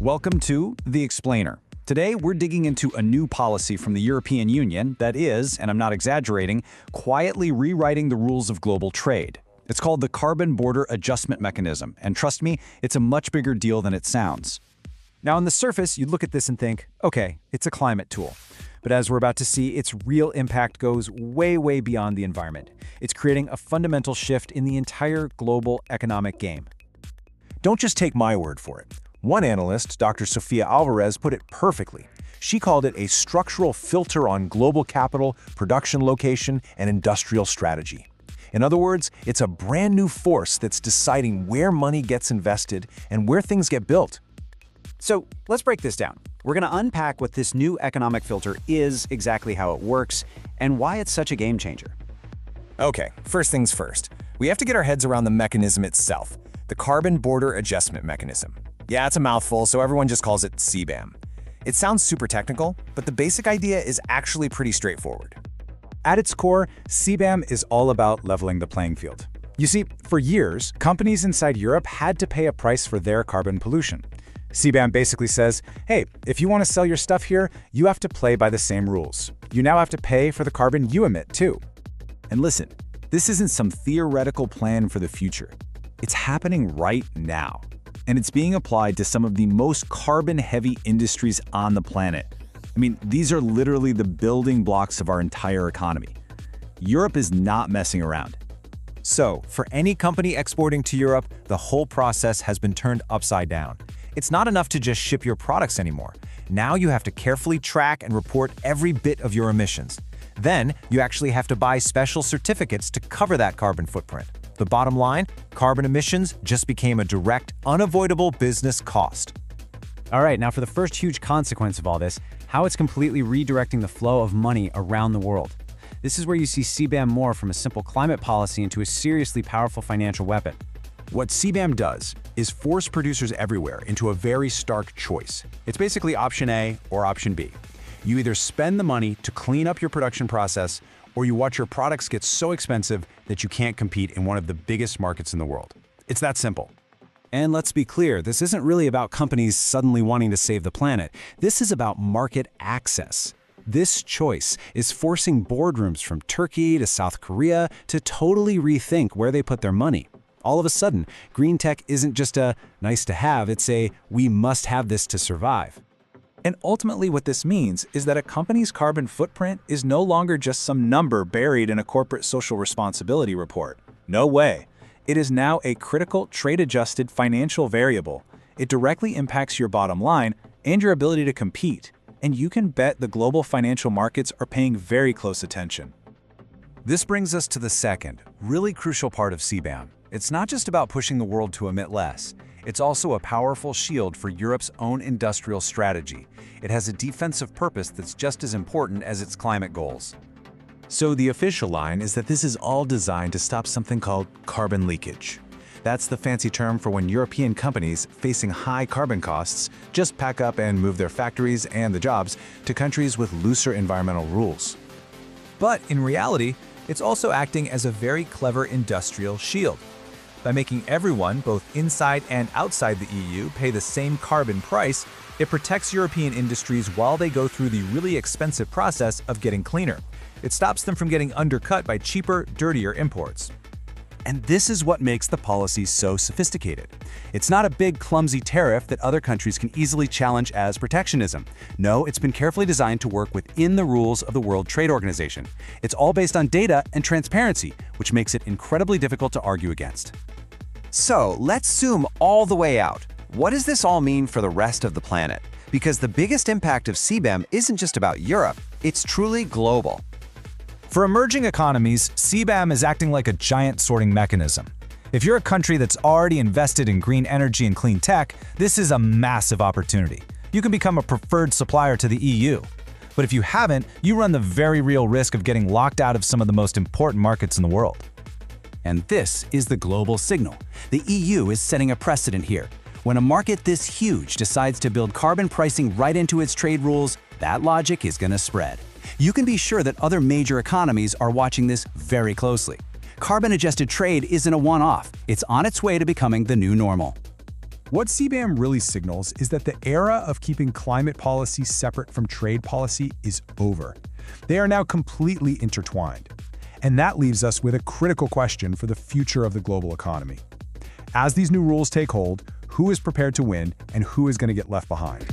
Welcome to The Explainer. Today, we're digging into a new policy from the European Union that is, and I'm not exaggerating, quietly rewriting the rules of global trade. It's called the Carbon Border Adjustment Mechanism, and trust me, it's a much bigger deal than it sounds. Now, on the surface, you'd look at this and think, okay, it's a climate tool. But as we're about to see, its real impact goes way, way beyond the environment. It's creating a fundamental shift in the entire global economic game. Don't just take my word for it. One analyst, Dr. Sofia Alvarez, put it perfectly. She called it a structural filter on global capital, production location, and industrial strategy. In other words, it's a brand new force that's deciding where money gets invested and where things get built. So let's break this down. We're going to unpack what this new economic filter is, exactly how it works, and why it's such a game changer. Okay, first things first. We have to get our heads around the mechanism itself, the Carbon Border Adjustment Mechanism. Yeah, it's a mouthful, so everyone just calls it CBAM. It sounds super technical, but the basic idea is actually pretty straightforward. At its core, CBAM is all about leveling the playing field. You see, for years, companies inside Europe had to pay a price for their carbon pollution. CBAM basically says, hey, if you want to sell your stuff here, you have to play by the same rules. You now have to pay for the carbon you emit, too. And listen, this isn't some theoretical plan for the future. It's happening right now. And it's being applied to some of the most carbon-heavy industries on the planet. I mean, these are literally the building blocks of our entire economy. Europe is not messing around. So, for any company exporting to Europe, the whole process has been turned upside down. It's not enough to just ship your products anymore. Now you have to carefully track and report every bit of your emissions. Then, you actually have to buy special certificates to cover that carbon footprint. The bottom line, carbon emissions just became a direct, unavoidable business cost. All right, now for the first huge consequence of all this, how it's completely redirecting the flow of money around the world. This is where you see CBAM morph from a simple climate policy into a seriously powerful financial weapon. What CBAM does is force producers everywhere into a very stark choice. It's basically option A or option B. You either spend the money to clean up your production process, or you watch your products get so expensive that you can't compete in one of the biggest markets in the world. It's that simple. And let's be clear, this isn't really about companies suddenly wanting to save the planet. This is about market access. This choice is forcing boardrooms from Turkey to South Korea to totally rethink where they put their money. All of a sudden, green tech isn't just a nice to have, it's a we must have this to survive. And ultimately what this means is that a company's carbon footprint is no longer just some number buried in a corporate social responsibility report. No way. It is now a critical trade-adjusted financial variable. It directly impacts your bottom line and your ability to compete. And you can bet the global financial markets are paying very close attention. This brings us to the second, really crucial part of CBAM. It's not just about pushing the world to emit less. It's also a powerful shield for Europe's own industrial strategy. It has a defensive purpose that's just as important as its climate goals. So the official line is that this is all designed to stop something called carbon leakage. That's the fancy term for when European companies facing high carbon costs just pack up and move their factories and the jobs to countries with looser environmental rules. But in reality, it's also acting as a very clever industrial shield. By making everyone, both inside and outside the EU, pay the same carbon price, it protects European industries while they go through the really expensive process of getting cleaner. It stops them from getting undercut by cheaper, dirtier imports. And this is what makes the policy so sophisticated. It's not a big, clumsy tariff that other countries can easily challenge as protectionism. No, it's been carefully designed to work within the rules of the World Trade Organization. It's all based on data and transparency, which makes it incredibly difficult to argue against. So let's zoom all the way out. What does this all mean for the rest of the planet? Because the biggest impact of CBAM isn't just about Europe, it's truly global. For emerging economies, CBAM is acting like a giant sorting mechanism. If you're a country that's already invested in green energy and clean tech, this is a massive opportunity. You can become a preferred supplier to the EU. But if you haven't, you run the very real risk of getting locked out of some of the most important markets in the world. And this is the global signal. The EU is setting a precedent here. When a market this huge decides to build carbon pricing right into its trade rules, that logic is going to spread. You can be sure that other major economies are watching this very closely. Carbon-adjusted trade isn't a one-off. It's on its way to becoming the new normal. What CBAM really signals is that the era of keeping climate policy separate from trade policy is over. They are now completely intertwined. And that leaves us with a critical question for the future of the global economy. As these new rules take hold, who is prepared to win and who is going to get left behind?